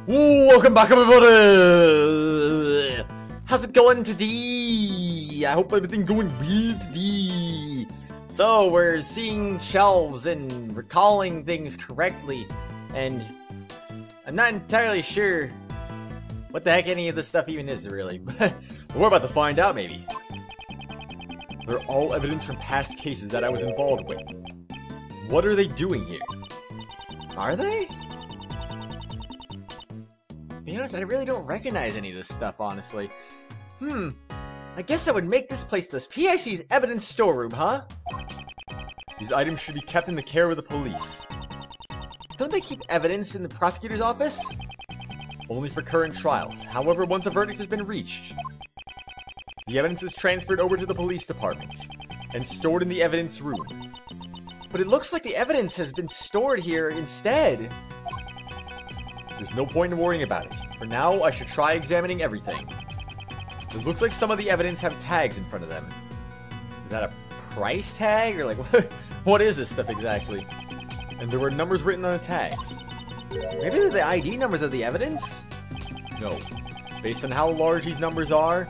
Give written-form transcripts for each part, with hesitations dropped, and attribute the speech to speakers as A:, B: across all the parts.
A: Welcome back, everybody! How's it going today? I hope everything's going well today. So, we're seeing shelves and recalling things correctly, and I'm not entirely sure what the heck any of this stuff even is, really, but we're about to find out, maybe. They're all evidence from past cases that I was involved with. What are they doing here? Are they? To be honest, I really don't recognize any of this stuff, honestly. I guess that would make this place the P.I.C.'s evidence storeroom, huh? These items should be kept in the care of the police. Don't they keep evidence in the prosecutor's office? Only for current trials. However, once a verdict has been reached, the evidence is transferred over to the police department and stored in the evidence room. But it looks like the evidence has been stored here instead. There's no point in worrying about it. For now, I should try examining everything. It looks like some of the evidence have tags in front of them. Is that a price tag? Or like, what is this stuff exactly? And there were numbers written on the tags. Maybe they're the ID numbers of the evidence? No. Based on how large these numbers are,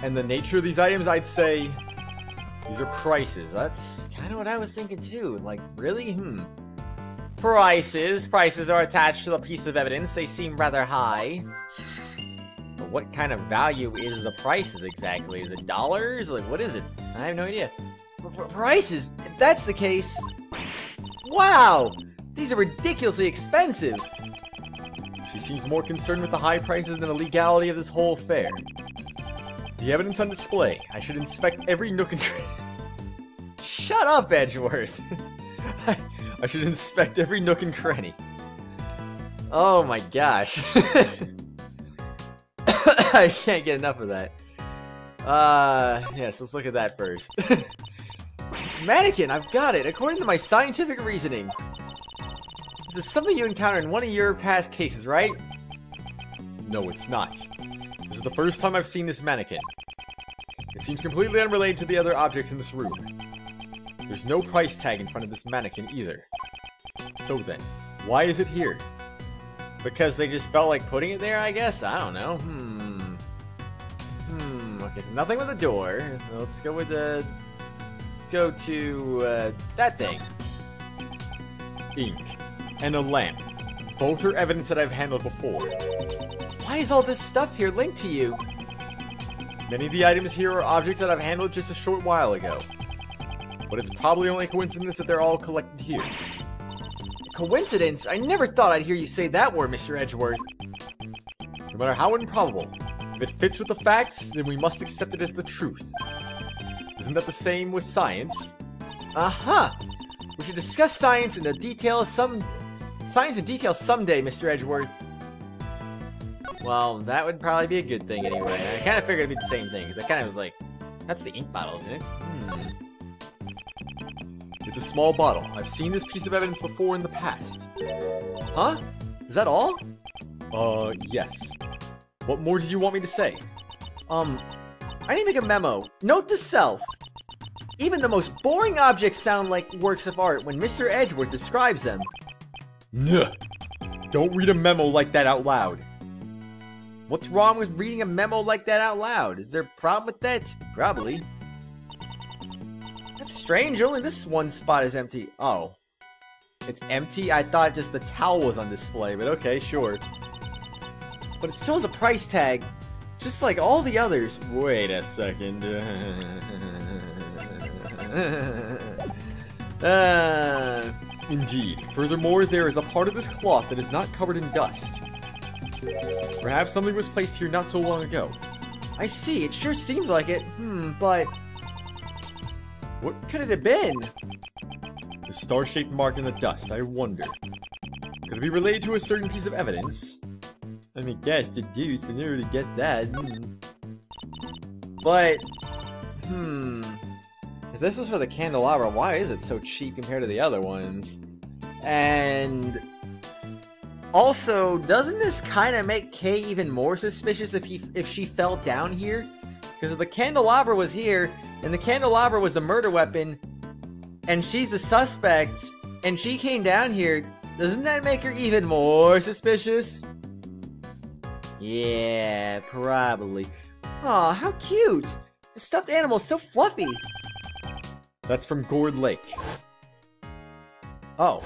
A: and the nature of these items, I'd say these are prices. That's kind of what I was thinking too. Like, really? Prices. Prices are attached to the piece of evidence. They seem rather high. But what kind of value is the prices exactly? Is it dollars? Like, what is it? I have no idea. Prices? If that's the case... Wow! These are ridiculously expensive! She seems more concerned with the high prices than the legality of this whole affair. The evidence on display. I should inspect every nook and cranny. Shut up, Edgeworth! I should inspect every nook and cranny. Oh my gosh. I can't get enough of that. Yes, let's look at that first. This mannequin, I've got it. According to my scientific reasoning. This is something you encountered in one of your past cases, right? No, it's not. This is the first time I've seen this mannequin. It seems completely unrelated to the other objects in this room. There's no price tag in front of this mannequin either. So then, why is it here? Because they just felt like putting it there, I guess? I don't know. Okay, so nothing with the door. So let's go with the... Let's go to, that thing. Ink. And a lamp. Both are evidence that I've handled before. Why is all this stuff here linked to you? Many of the items here are objects that I've handled just a short while ago. But it's probably only a coincidence that they're all collected here. Coincidence? I never thought I'd hear you say that word, Mr. Edgeworth. No matter how improbable, if it fits with the facts, then we must accept it as the truth. Isn't that the same with science? Aha! We should discuss science in detail someday, Mr. Edgeworth. Well, that would probably be a good thing anyway. I kind of figured it'd be the same thing, because I kind of was like, that's the ink bottle, isn't it? It's a small bottle. I've seen this piece of evidence before in the past. Huh? Is that all? Yes. What more did you want me to say? I need to make a memo. Note to self. Even the most boring objects sound like works of art when Mr. Edgeworth describes them. Nuh. Don't read a memo like that out loud. What's wrong with reading a memo like that out loud? Is there a problem with that? Probably. That's strange, only this one spot is empty. Oh. It's empty? I thought just the towel was on display, but okay, sure. But it still has a price tag, just like all the others. Wait a second. Indeed. Furthermore, there is a part of this cloth that is not covered in dust. Perhaps something was placed here not so long ago. I see, it sure seems like it. But... what could it have been? The star-shaped mark in the dust, I wonder. Could it be related to a certain piece of evidence? I mean, guess, deduce, I never really guessed that. But, if this was for the candelabra, why is it so cheap compared to the other ones? And... also, doesn't this kind of make Kay even more suspicious if she fell down here? Because if the candelabra was here, and the candelabra was the murder weapon, and she's the suspect, and she came down here, doesn't that make her even more suspicious? Yeah, probably. Aw, how cute! The stuffed animal's so fluffy! That's from Gourd Lake. Oh.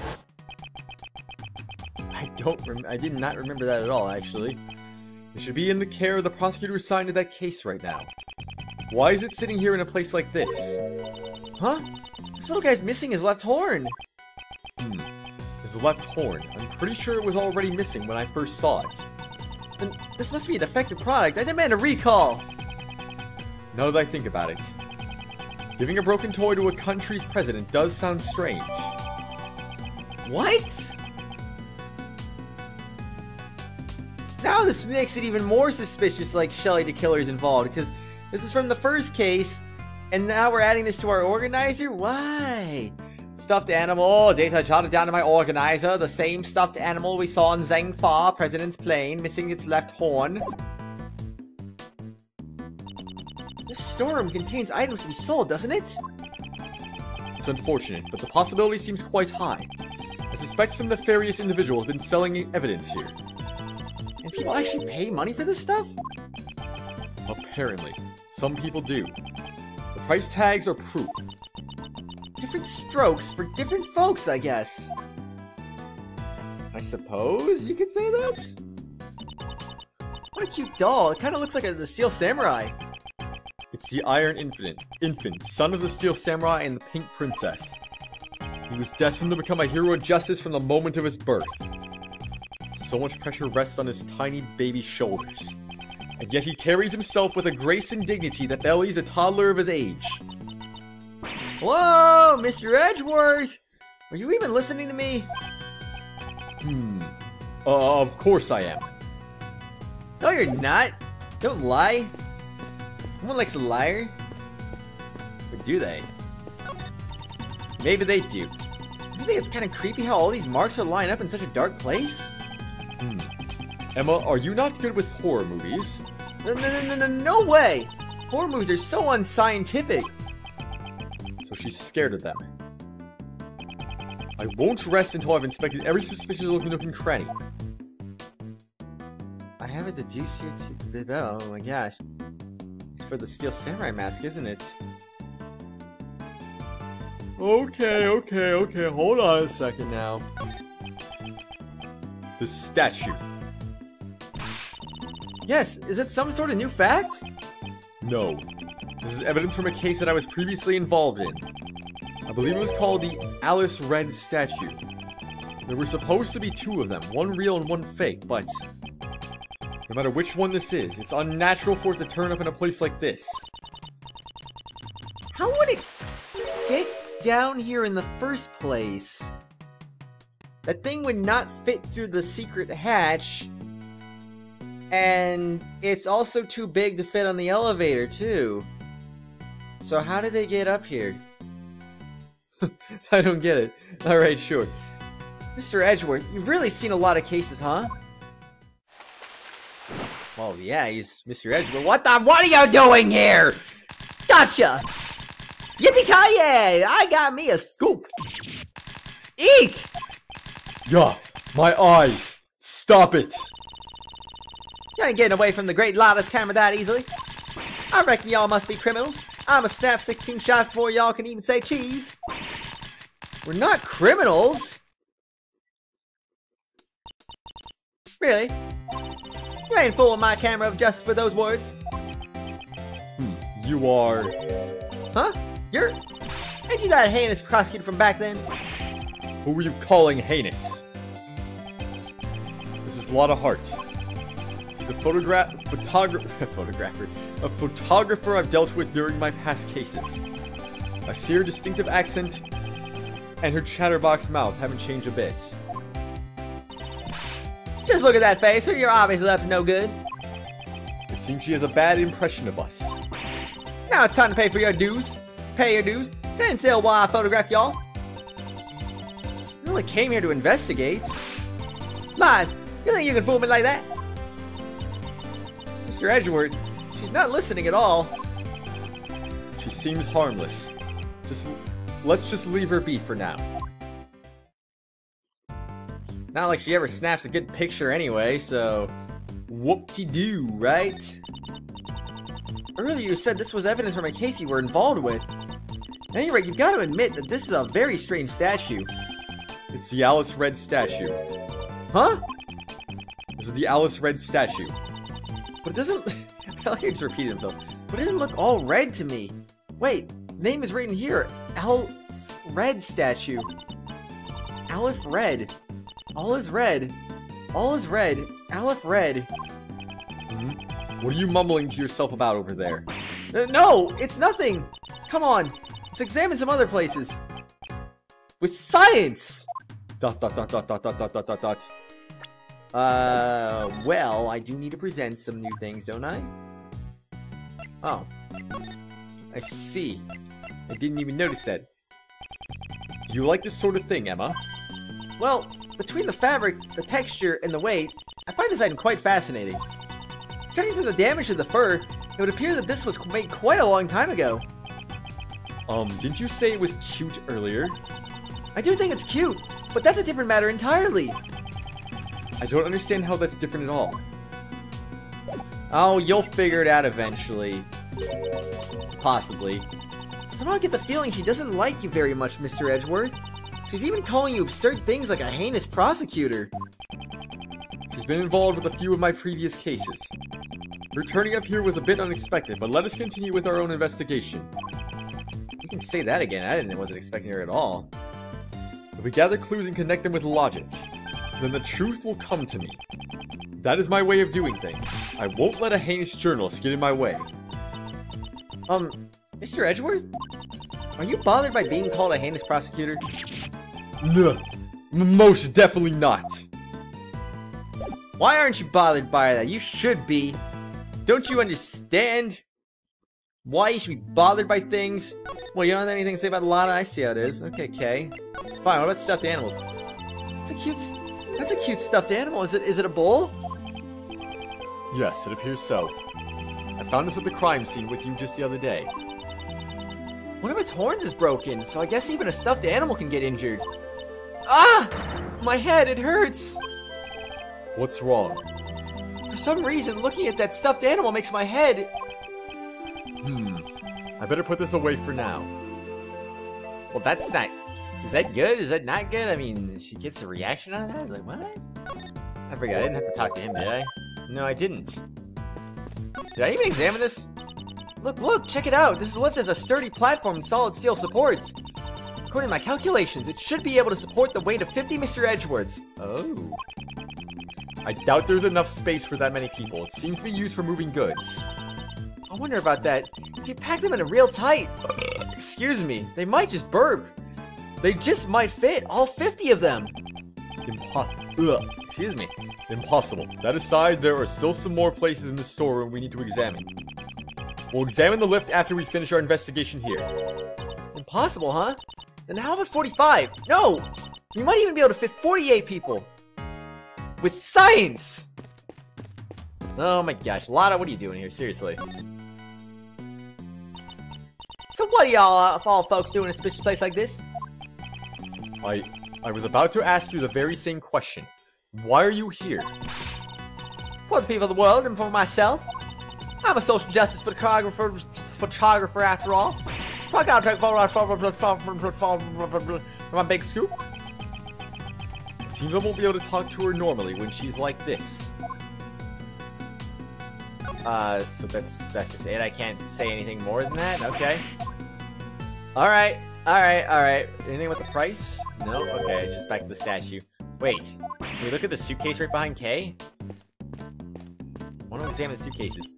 A: I did not remember that at all, actually. It should be in the care of the prosecutor assigned to that case right now. Why is it sitting here in a place like this? Huh? This little guy's missing his left horn! His left horn. I'm pretty sure it was already missing when I first saw it. Then this must be a defective product. I demand a recall! Now that I think about it, giving a broken toy to a country's president does sound strange. What? Now this makes it even more suspicious, like Shelly the Killer's involved, because this is from the first case, and now we're adding this to our organizer? Why? Stuffed animal, data jotted down to my organizer, the same stuffed animal we saw in Zhang Fa, President's plane, missing its left horn. This storeroom contains items to be sold, doesn't it? It's unfortunate, but the possibility seems quite high. I suspect some nefarious individual has been selling evidence here. And people actually pay money for this stuff? Apparently. Some people do. The price tags are proof. Different strokes for different folks, I guess. I suppose you could say that? What a cute doll. It kind of looks like the Steel Samurai. It's the Iron Infant, son of the Steel Samurai and the Pink Princess. He was destined to become a hero of justice from the moment of his birth. So much pressure rests on his tiny baby shoulders. And yet he carries himself with a grace and dignity that belies a toddler of his age. Hello, Mr. Edgeworth! Are you even listening to me? Of course I am. No, you're not. Don't lie. No one likes a liar. Or do they? Maybe they do. Do you think it's kind of creepy how all these marks are lined up in such a dark place? Emma, are you not good with horror movies? No way! Horror movies are so unscientific. So she's scared of them. I won't rest until I've inspected every suspicious looking nook and cranny. I have a deduce here to... Oh my gosh. It's for the Steel Samurai mask, isn't it? Okay. Hold on a second now. The statue. Yes, is it some sort of new fact? No. This is evidence from a case that I was previously involved in. I believe it was called the Alice Red statue. There were supposed to be two of them, one real and one fake, but no matter which one this is, it's unnatural for it to turn up in a place like this. How would it get down here in the first place? That thing would not fit through the secret hatch, and it's also too big to fit on the elevator, too. So how did they get up here? I don't get it. Alright, sure. Mr. Edgeworth, you've really seen a lot of cases, huh? Well, yeah, he's Mr. Edgeworth. What are you doing here? Gotcha! Yippee-ki-yay! I got me a scoop! Eek! Yeah, my eyes! Stop it! You ain't getting away from the great Lawless camera that easily. I reckon y'all must be criminals. I'ma snap 16 shots before y'all can even say cheese. We're not criminals! Really? You ain't fooling my camera of justice for those words. You are... Huh? You're... Ain't you that heinous prosecutor from back then? Who were you calling heinous? This is Lotta Hart. She's a photographer I've dealt with during my past cases. I see her distinctive accent and her chatterbox mouth haven't changed a bit. Just look at that face, or you're obviously up to no good. It seems she has a bad impression of us. Now it's time to pay for your dues. Pay your dues. Stand still while I photograph y'all. You only came here to investigate. Lies! You think you can fool me like that? Mr. Edgeworth, she's not listening at all. She seems harmless. Let's just leave her be for now. Not like she ever snaps a good picture anyway, so Whoop-de-doo, right? Earlier you said this was evidence from a case you were involved with. At any rate, you've got to admit that this is a very strange statue. It's the Alice Red statue. Huh? This is the Alice Red statue. But it doesn't... I feel like he just repeated himself. But it doesn't look all red to me. Wait, name is written here. Aleph Red statue. Aleph Red. All is red. All is red. Aleph Red. What are you mumbling to yourself about over there? No, it's nothing. Come on. Let's examine some other places. With science! ... Well, I do need to present some new things, don't I? Oh. I see. I didn't even notice that. Do you like this sort of thing, Emma? Well, between the fabric, the texture, and the weight, I find this item quite fascinating. Judging from the damage to the fur, it would appear that this was made quite a long time ago. Didn't you say it was cute earlier? I do think it's cute, but that's a different matter entirely. I don't understand how that's different at all. Oh, you'll figure it out eventually. Possibly. Somehow I get the feeling she doesn't like you very much, Mr. Edgeworth. She's even calling you absurd things like a heinous prosecutor. She's been involved with a few of my previous cases. Her turning up here was a bit unexpected, but let us continue with our own investigation. You can say that again. Wasn't expecting her at all. If we gather clues and connect them with logic, then the truth will come to me. That is my way of doing things. I won't let a heinous journalist get in my way. Mr. Edgeworth? Are you bothered by being called a heinous prosecutor? No, most definitely not. Why aren't you bothered by that? You should be. Don't you understand why you should be bothered by things? Well, you don't have anything to say about Lana. I see how it is. Okay, Kay. Fine, what about stuffed animals? That's a cute stuffed animal. Is it a bull? Yes, it appears so. I found this at the crime scene with you just the other day. One of its horns is broken, so I guess even a stuffed animal can get injured. Ah! My head, it hurts! What's wrong? For some reason, looking at that stuffed animal makes my head... I better put this away for now. Well, that's not... Is that good? Is that not good? I mean, she gets a reaction out of that? Like, what? I forgot. I didn't have to talk to him, did I? No, I didn't. Did I even examine this? Look, check it out. This lift has a sturdy platform and solid steel supports. According to my calculations, it should be able to support the weight of 50 Mr. Edgeworths. Oh. I doubt there's enough space for that many people. It seems to be used for moving goods. I wonder about that. If you pack them in a real tight... Excuse me. They might just burp. They just might fit. All 50 of them. Impossible. Excuse me. Impossible. That aside, there are still some more places in the storeroom we need to examine. We'll examine the lift after we finish our investigation here. Impossible, huh? Then how about 45? No! We might even be able to fit 48 people. With science! Oh my gosh. Lana, what are you doing here? Seriously. So what are y'all all folks doing in a suspicious place like this? I was about to ask you the very same question. Why are you here? For the people of the world and for myself. I'm a social justice photographer after all. I gotta take photos for my big scoop. It seems I won't be able to talk to her normally when she's like this. So that's just it. I can't say anything more than that. Okay. Alright. Anything with the price? No? Okay, it's just back to the statue. Wait. Can we look at the suitcase right behind Kay? I want to examine the suitcases.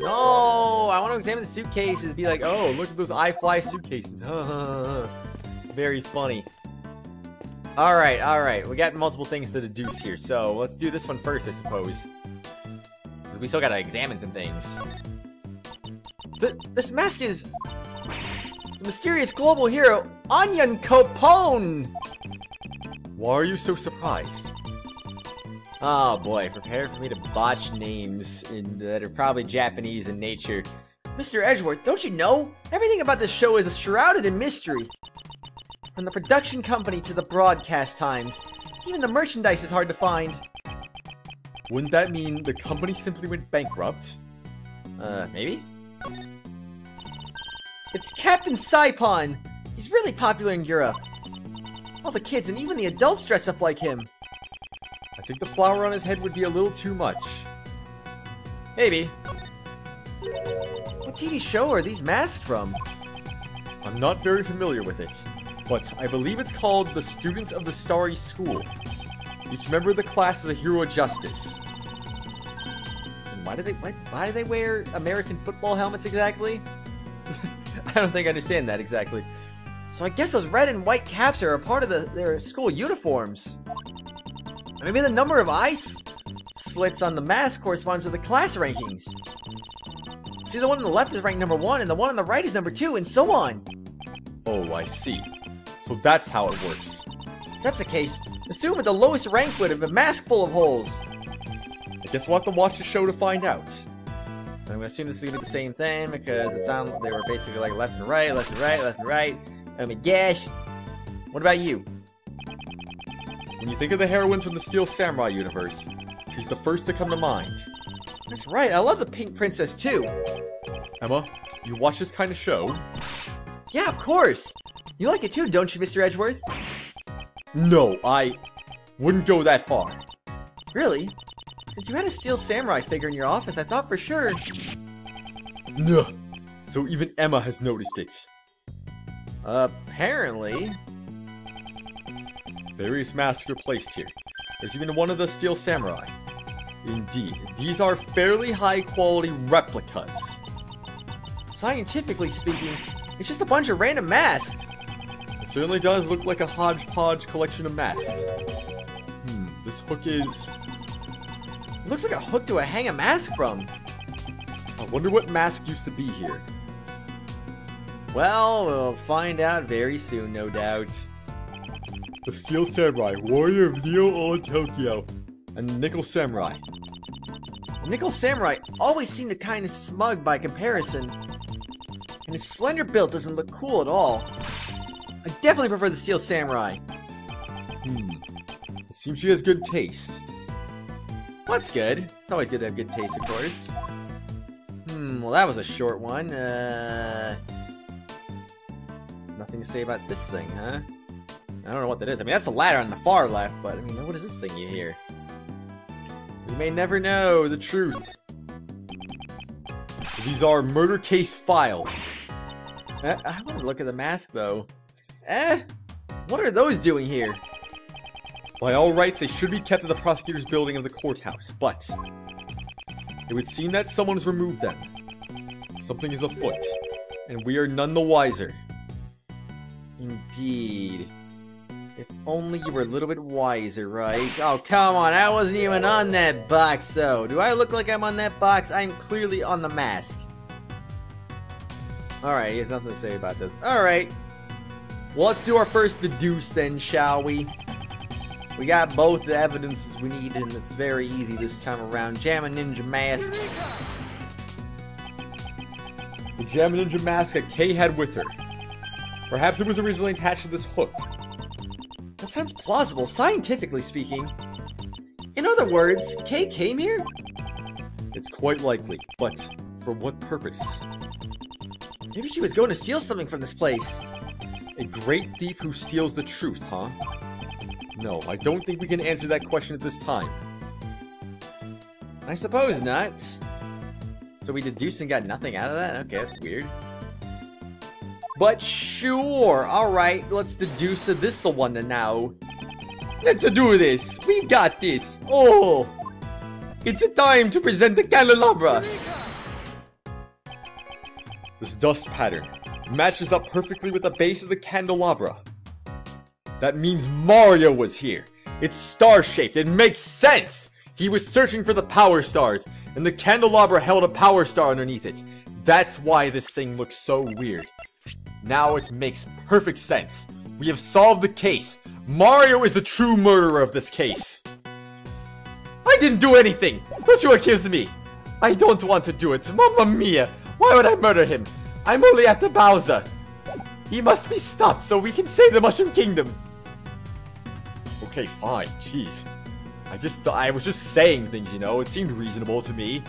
A: No! I want to examine the suitcases. Be like, oh, look at those iFly suitcases. Very funny. Alright. We got multiple things to deduce here. So, let's do this one first, I suppose. Because we still gotta examine some things. This mask is... the mysterious global hero, Onion Capone! Why are you so surprised? Oh boy, prepare for me to botch names that are probably Japanese in nature. Mr. Edgeworth, don't you know? Everything about this show is shrouded in mystery. From the production company to the broadcast times. Even the merchandise is hard to find. Wouldn't that mean the company simply went bankrupt? Maybe?
B: It's Captain Saipon! He's really popular in Europe. All the kids and even the adults dress up like him.
A: I think the flower on his head would be a little too much. Maybe.
B: What TV show are these masks from?
A: I'm not very familiar with it, but I believe it's called The Students of the Starry School. Each member of the class is a hero of justice.
B: And why do they wear American football helmets exactly? I don't think I understand that exactly. So I guess those red and white caps are a part of their school uniforms. Maybe the number of eye slits on the mask corresponds to the class rankings. See, the one on the left is ranked number 1, and the one on the right is number 2, and so on.
A: Oh, I see. So that's how it works.
B: If that's the case, assume that the lowest rank would have a mask full of holes.
A: I guess we'll have to watch the show to find out. I'm gonna assume this is gonna be the same thing because it sounded they were basically like left and right, left and right, left and right. Oh my gosh. What about you? When you think of the heroines from the Steel Samurai universe, she's the first to come to mind.
B: That's right, I love the Pink Princess too.
A: Emma, you watch this kind of show?
B: Yeah, of course. You like it too, don't you, Mr. Edgeworth?
A: No, I wouldn't go that far.
B: Really? Since you had a Steel Samurai figure in your office, I thought for sure.
A: No. So even Emma has noticed it.
B: Apparently.
A: Various masks are placed here. There's even one of the Steel Samurai. Indeed, these are fairly high-quality replicas.
B: Scientifically speaking, it's just a bunch of random masks.
A: It certainly does look like a hodgepodge collection of masks. This hook is...
B: It looks like a hook to hang a mask from.
A: I wonder what mask used to be here.
B: Well, we'll find out very soon, no doubt.
A: The Steel Samurai, warrior of Neo Old Tokyo, and the Nickel Samurai.
B: The Nickel Samurai always seemed to kind of smug by comparison. And his slender build doesn't look cool at all. I definitely prefer the Steel Samurai.
A: It seems she has good taste.
B: Well, that's good. It's always good to have good taste, of course. Well, that was a short one. Nothing to say about this thing, huh? I don't know what that is. I mean, that's a ladder on the far left, but I mean, what is this thing you hear? We may never know the truth.
A: These are murder case files.
B: I want to look at the mask, though. What are those doing here?
A: By all rights, they should be kept in the prosecutor's building of the courthouse, but it would seem that someone's removed them. Something is afoot, and we are none the wiser.
B: Indeed. If only you were a little bit wiser, right? Oh, come on, I wasn't even on that box, though. Do I look like I'm on that box? I'm clearly on the mask. Alright, he has nothing to say about this. Alright. Well, let's do our first deduce then, shall we? We got both the evidences we need, and it's very easy this time around. Jam a Ninja mask.
A: The Jam Ninja mask that Kay had with her. Perhaps it was originally attached to this hook.
B: That sounds plausible, scientifically speaking. In other words, Kay came here?
A: It's quite likely, but for what purpose?
B: Maybe she was going to steal something from this place.
A: A great thief who steals the truth, huh? No, I don't think we can answer that question at this time.
B: I suppose not. So we deduced and got nothing out of that? Okay, that's weird. But sure, alright, let's deduce this one now. Let's do this! We got this! Oh! It's time to present the candelabra!
A: This dust pattern matches up perfectly with the base of the candelabra. That means Mario was here. It's star-shaped. It makes sense! He was searching for the power stars, and the candelabra held a power star underneath it. That's why this thing looks so weird. Now it makes perfect sense. We have solved the case. Mario is the true murderer of this case.
B: I didn't do anything! Don't you accuse me! I don't want to do it. Mamma mia! Why would I murder him? I'm only after Bowser. He must be stopped so we can save the Mushroom Kingdom.
A: Okay, fine. Jeez. I was just saying things, you know? It seemed reasonable to me.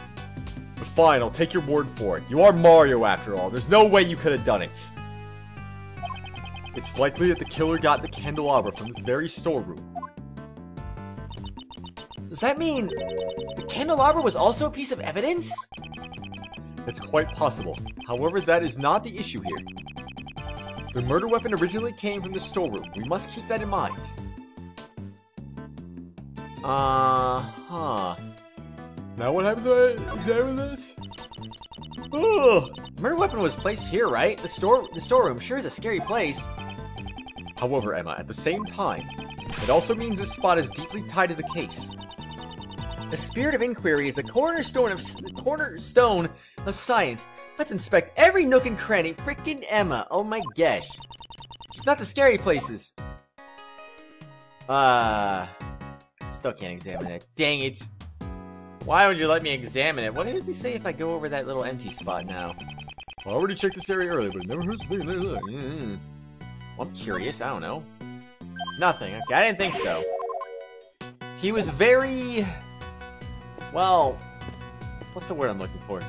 A: But fine, I'll take your word for it. You are Mario after all. There's no way you could have done it. It's likely that the killer got the candelabra from this very storeroom.
B: Does that mean the candelabra was also a piece of evidence?
A: It's quite possible. However, that is not the issue here. The murder weapon originally came from the storeroom. We must keep that in mind. Uh-huh. Now what happens when I examine this?
B: Ugh. The murder weapon was placed here, right? The storeroom sure is a scary place.
A: However, Emma, at the same time, it also means this spot is deeply tied to the case.
B: The spirit of inquiry is a cornerstone of science. Let's inspect every nook and cranny. Frickin' Emma. Oh my gosh. Just not the scary places. Still can't examine it. Dang it. Why would you let me examine it? What does he say if I go over that little empty spot now?
A: I already checked this area earlier, but it never hurts to take a look.
B: Well, I'm curious. I don't know. Nothing. Okay, I didn't think so. He was very... Well, what's the word I'm looking for?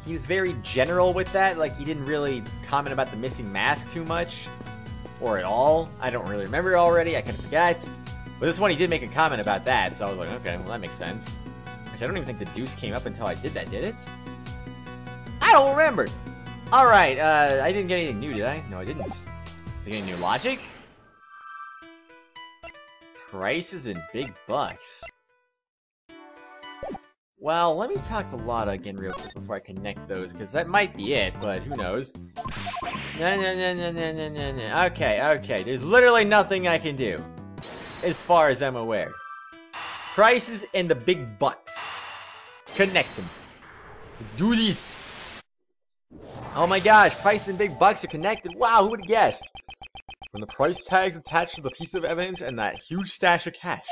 B: He was very general with that. Like, he didn't really comment about the missing mask too much. Or at all. I don't really remember already. I kind of forgot. But this one, he did make a comment about that. So I was like, okay, well, that makes sense. Actually, I don't even think the deuce came up until I did that, did it? I don't remember. Alright, I didn't get anything new, did I? No, I didn't. Did I get any new logic? Prices and big bucks. Well, let me talk to Lotta again real quick before I connect those, because that might be it, but who knows. No. Okay. There's literally nothing I can do, as far as I'm aware. Prices and the big bucks. Connect them. Let's do this. Oh my gosh, prices and big bucks are connected. Wow, who would have guessed?
A: From the price tags attached to the piece of evidence and that huge stash of cash.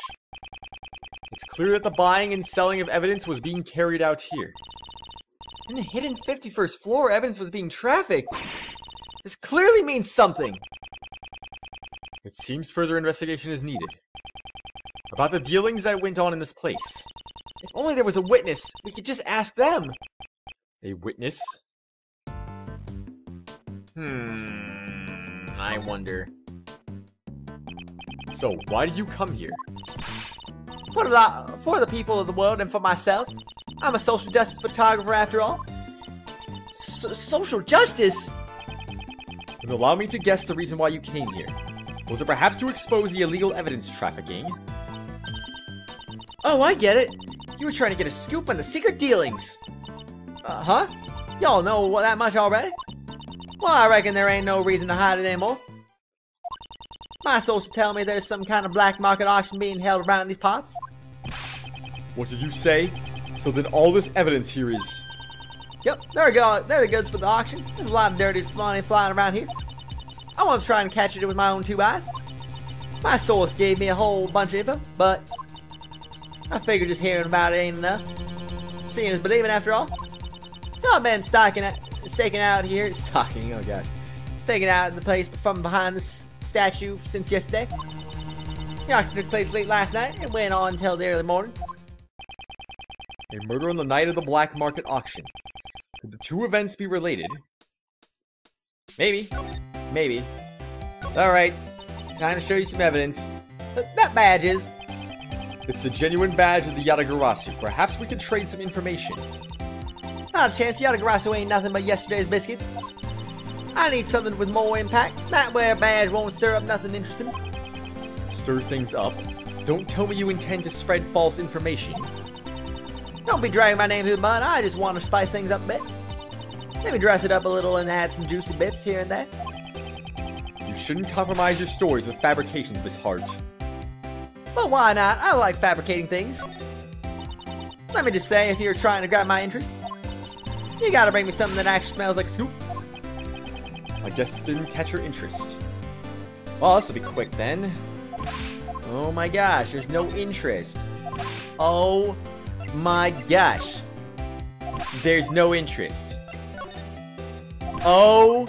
A: It's clear that the buying and selling of evidence was being carried out here.
B: In the hidden 51st floor, evidence was being trafficked. This clearly means something.
A: It seems further investigation is needed. About the dealings that went on in this place.
B: If only there was a witness, we could just ask them.
A: A witness?
B: I wonder.
A: So, why did you come here?
B: For the people of the world and for myself. I'm a social justice photographer after all. Social justice?
A: Then allow me to guess the reason why you came here. Was it perhaps to expose the illegal evidence trafficking?
B: Oh, I get it. You were trying to get a scoop on the secret dealings. Huh? Y'all know that much already? Well, I reckon there ain't no reason to hide it anymore. My sources tell me there's some kind of black market auction being held around these parts.
A: What did you say? So then all this evidence here is...
B: Yep, there we go. There the goods for the auction. There's a lot of dirty money flying around here. I want to try and catch it with my own two eyes. My source gave me a whole bunch of info, but I figured just hearing about it ain't enough. Seeing is believing after all. So I've been staking out here. Staking, oh gosh. Staking out the place from behind this statue since yesterday. The auction took place late last night and went on until the early morning.
A: A murder on the night of the black market auction. Could the two events be related?
B: Maybe. Alright, time to show you some evidence. That badge is.
A: It's a genuine badge of the Yatagarasu. Perhaps we could trade some information.
B: Not a chance. Yatagarasu ain't nothing but yesterday's biscuits. I need something with more impact. That way a badge won't stir up nothing interesting.
A: Stir things up? Don't tell me you intend to spread false information.
B: Don't be dragging my name through the mud. I just want to spice things up a bit. Maybe dress it up a little and add some juicy bits here and there.
A: You shouldn't compromise your stories with fabrications, Miss Hart.
B: But why not? I like fabricating things. Let me just say, if you're trying to grab my interest, you gotta bring me something that actually smells like a scoop.
A: I guess this didn't catch your interest.
B: Well, this will be quick then. Oh my gosh, there's no interest. Oh my gosh. There's no interest. Oh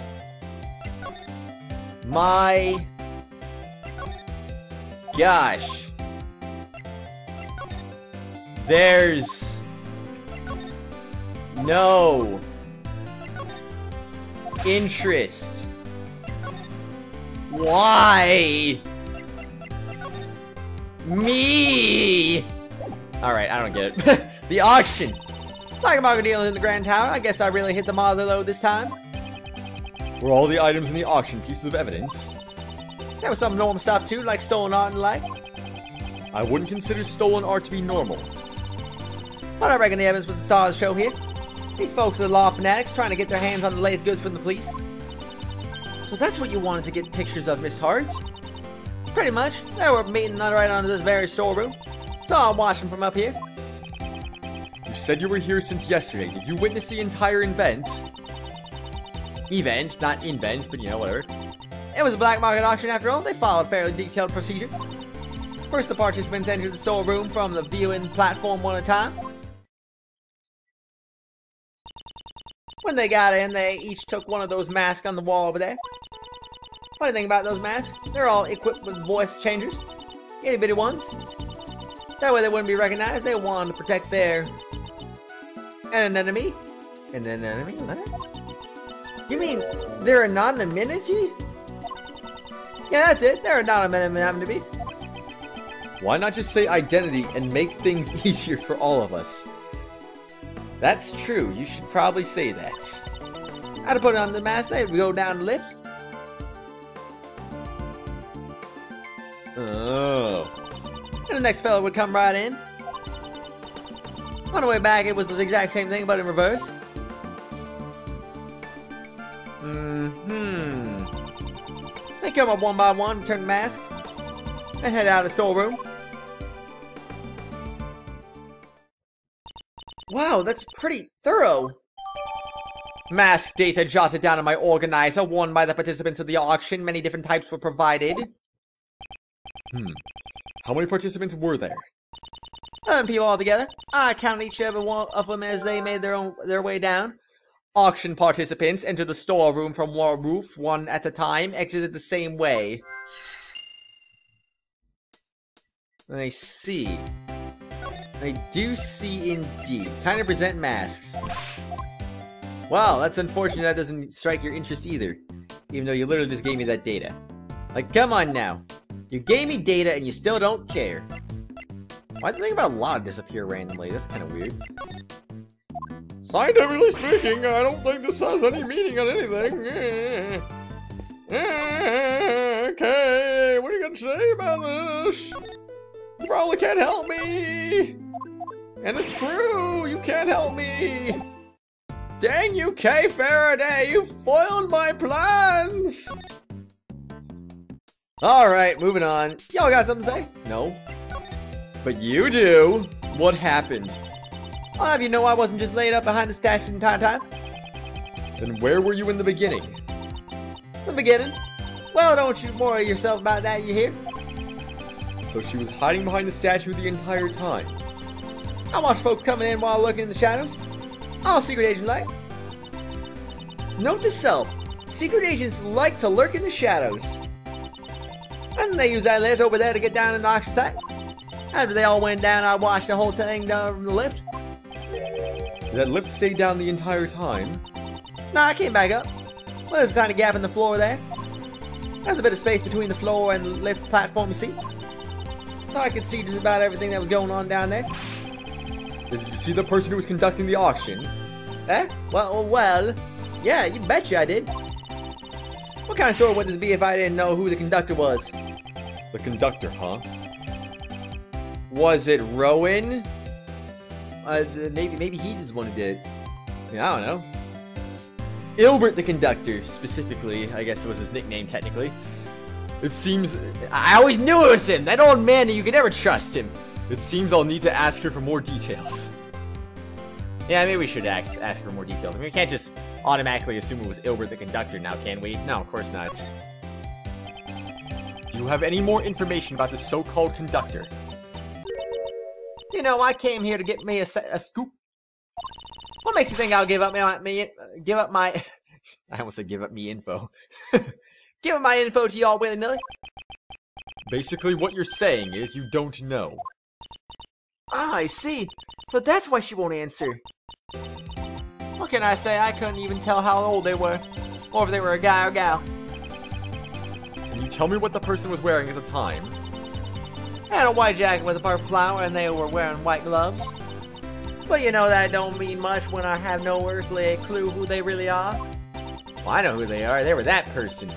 B: my gosh.
A: There's no interest. Why? Me? Alright, I don't get it. The auction. Black market dealers in the Grand Tower. I guess I really hit the mother load this time. Were all the items in the auction pieces of evidence? There was some normal stuff too, like stolen art and the like. I wouldn't consider stolen art to be normal. But I reckon the evidence was the star of the show here. These folks are the law fanatics trying to get their hands on the latest goods from the police. So that's what you wanted to get pictures of, Miss Hart? Pretty much. They were meeting right under this very storeroom. So I'm watching from up here.
B: You said you were here since yesterday. Did you witness the entire event?
A: Event, not invent, but you know, whatever. It was a black market auction after all. They followed a fairly detailed procedure. First, the participants entered the storeroom from the viewing platform one at a time. When they got in, they each took one of those masks on the wall over there. Funny thing about those masks, they're all equipped with voice changers. Itty bitty ones. That way they wouldn't be recognized. They wanted to protect their anonymity. Anonymity? What? You mean their anonymity? Yeah, that's it. Their anonymity.
B: Why not just say identity and make things easier for all of us?
A: That's true. You should probably say that. I'd have put it on the mask. They'd go down the lift.
B: Oh.
A: And the next fellow would come right in. On the way back, it was the exact same thing, but in reverse. They come up one by one, turn the mask, and head out of the storeroom. Wow, that's pretty thorough. Mask data jotted down in my organizer, won by the participants of the auction. Many different types were provided.
B: How many participants were there?
A: 11 people altogether. I counted each every one of them as they made their way down. Auction participants entered the storeroom from one roof, one at a time, exited the same way. I see. I do see indeed. Time to present masks. Wow, that's unfortunate that doesn't strike your interest either. Even though you literally just gave me that data. Like, come on now. You gave me data and you still don't care. Why'd the thing about law disappear randomly? That's kind of weird.
B: Scientifically speaking, I don't think this has any meaning on anything. Okay, what are you gonna say about this? You probably can't help me. And it's true, you can't help me. Dang you, Kay Faraday, you foiled my plans.
A: Alright, moving on. Y'all got something to say?
B: No. But you do. What happened?
A: I'll have you know I wasn't just laid up behind the statue the entire time.
B: Then where were you in the beginning?
A: The beginning? Well, don't you worry yourself about that, you hear?
B: So she was hiding behind the statue the entire time.
A: I watch folks coming in while looking in the shadows. All secret agents like. Note to self, secret agents like to lurk in the shadows. And they use that lift over there to get down in the auction site. After they all went down, I watched the whole thing down from the lift.
B: Did that lift stay down the entire time?
A: No, I came back up. Well, there's a tiny gap in the floor there. There's a bit of space between the floor and the lift platform, you see. So I could see just about everything that was going on down there.
B: Did you see the person who was conducting the auction?
A: Eh? Well, yeah, you betcha I did. What kind of story would this be if I didn't know who the conductor was?
B: The conductor, huh?
A: Was it Rowan? Maybe he just one who did it. I mean, I don't know. Ilbert the conductor, specifically, I guess was his nickname technically.
B: It seems...
A: I always knew it was him! That old man, you could never trust him!
B: It seems I'll need to ask her for more details.
A: Yeah, maybe we should ask her for more details. I mean, we can't just automatically assume it was Ilbert the conductor now, can we? No, of course not.
B: Do you have any more information about the so-called conductor?
A: You know, I came here to get me a scoop. What makes you think I'll give up my I almost said give up me info. Give up my info to y'all willy-nilly?
B: Basically, what you're saying is you don't know. Ah, I see. So that's why she won't answer. What can I say? I couldn't even tell how old they were. Or if they were a guy or gal.
A: Can you tell me what the person was wearing at the time?
B: They had a white jacket with a purple flower and they were wearing white gloves. But you know that don't mean much when I have no earthly clue who they really are.
A: Well, I know who they are. They were that person.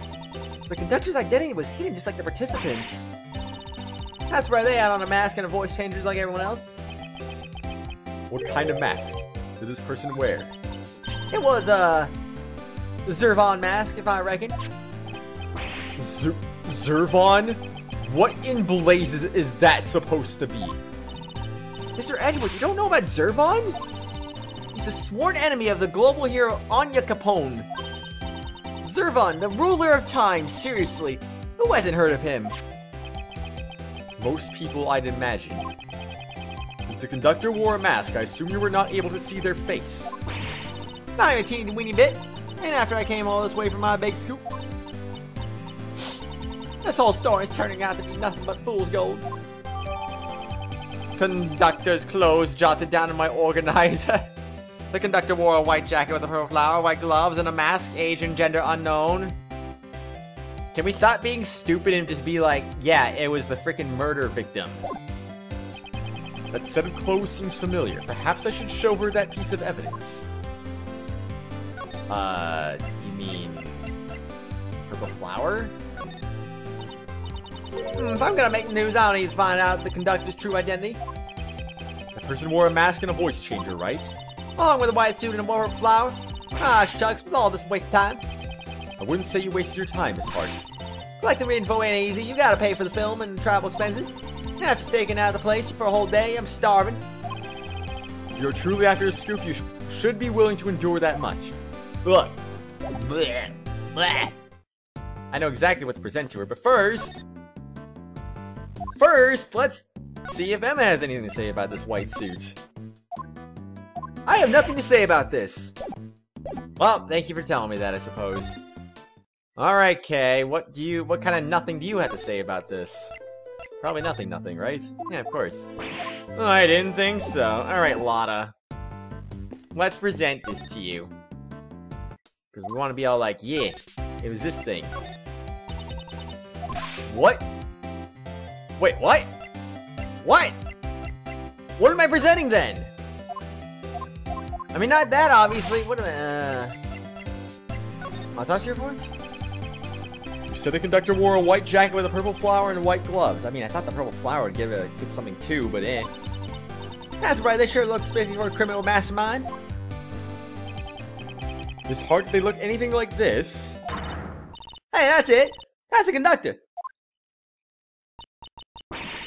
B: So the conductor's identity was hidden just like the participants. That's where they had on a mask and a voice changers like everyone else.
A: What kind of mask did this person wear?
B: It was the Zervon mask, if I reckon.
A: Zervon? What in blazes is that supposed to be?
B: Mr. Edgeworth, you don't know about Zervon? He's a sworn enemy of the global hero Anya Capone. Zervon, the ruler of time, seriously. Who hasn't heard of him?
A: Most people, I'd imagine. Since the conductor wore a mask, I assume you were not able to see their face.
B: Not even a teeny weeny bit. And after I came all this way from my big scoop. This whole story's turning out to be nothing but fool's gold. Conductor's clothes jotted down in my organizer. The conductor wore a white jacket with a purple flower, white gloves, and a mask, age and gender unknown. Can we stop being stupid and just be like, yeah, it was the freaking murder victim?
A: That set of clothes seems familiar. Perhaps I should show her that piece of evidence.
B: You mean purple flower? If I'm gonna make news, I don't need to find out the conductor's true identity.
A: That person wore a mask and a voice changer, right?
B: Along with a white suit and a purple flower. Ah, shucks, with all this waste of time.
A: I wouldn't say you wasted your time, Miss Hart.
B: Collecting info ain't easy. You gotta pay for the film and travel expenses. And after staking out of the place for a whole day, I'm starving.
A: If you're truly after a scoop, you should be willing to endure that much.
B: Look. Blech. Blech. I know exactly what to present to her, but first, let's see if Emma has anything to say about this white suit. I have nothing to say about this. Well, thank you for telling me that, I suppose. Alright, Kay, what kind of nothing do you have to say about this? Probably nothing, right? Yeah, of course. Oh, I didn't think so. Alright, Lotta. Let's present this to you. Because we want to be all like, yeah, it was this thing. What? Wait, what? What? What am I presenting then? I mean, not that, obviously. What am I, autopsy reports?
A: You said the conductor wore a white jacket with a purple flower and white gloves. I mean, I thought the purple flower would give something too, but eh.
B: That's right, they sure look spiffy for a criminal mastermind.
A: Miss Hart, they look anything like this?
B: Hey, that's it. That's the conductor.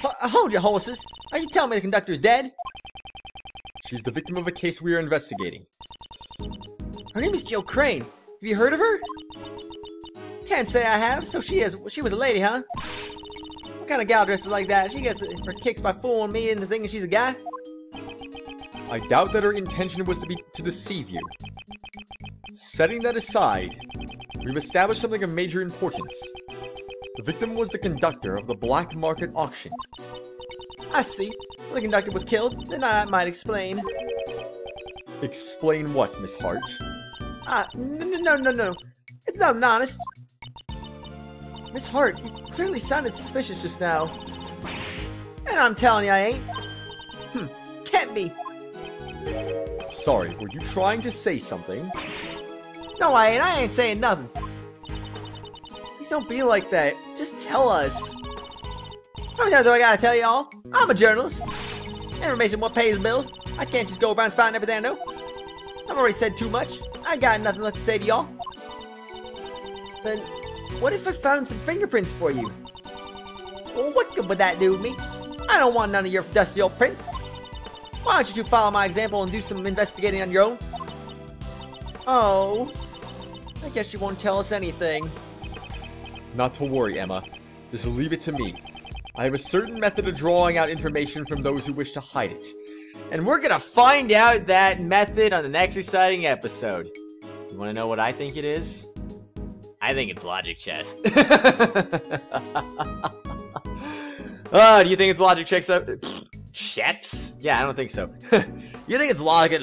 B: Hold your horses. Are you telling me the conductor's dead?
A: She's the victim of a case we are investigating.
B: Her name is Jill Crane. Have you heard of her? Can't say I have. So she was a lady, huh? What kind of gal dresses like that? She gets her kicks by fooling me into thinking she's a guy?
A: I doubt that her intention was to deceive you. Setting that aside, we've established something of major importance. The victim was the conductor of the black market auction.
B: I see. So the conductor was killed? Then I might explain.
A: Explain what, Miss Hart?
B: No. It's not honest. Miss Hart, you clearly sounded suspicious just now. And I'm telling you I ain't. Can't be.
A: Sorry, were you trying to say something?
B: No, I ain't saying nothing. Please don't be like that. Just tell us. How many times do I gotta tell y'all? I'm a journalist. Information what pays the bills. I can't just go around spouting everything I know. I've already said too much. I got nothing left to say to y'all. Then, what if I found some fingerprints for you? Well, what good would that do me? I don't want none of your dusty old prints. Why don't you two follow my example and do some investigating on your own? Oh, I guess you won't tell us anything.
A: Not to worry, Emma. Just leave it to me. I have a certain method of drawing out information from those who wish to hide it.
B: And we're gonna find out that method on the next exciting episode. You wanna know what I think it is? I think it's logic chess. Do you think it's logic chess?
A: checks? Yeah, I don't think so. You think it's logic?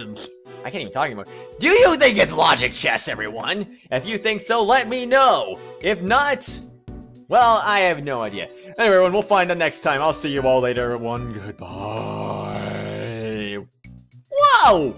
A: I can't even talk anymore. Do you think it's logic chess, everyone? If you think so, let me know. If not, well, I have no idea. Anyway, everyone, we'll find out next time. I'll see you all later, everyone. Goodbye. Whoa!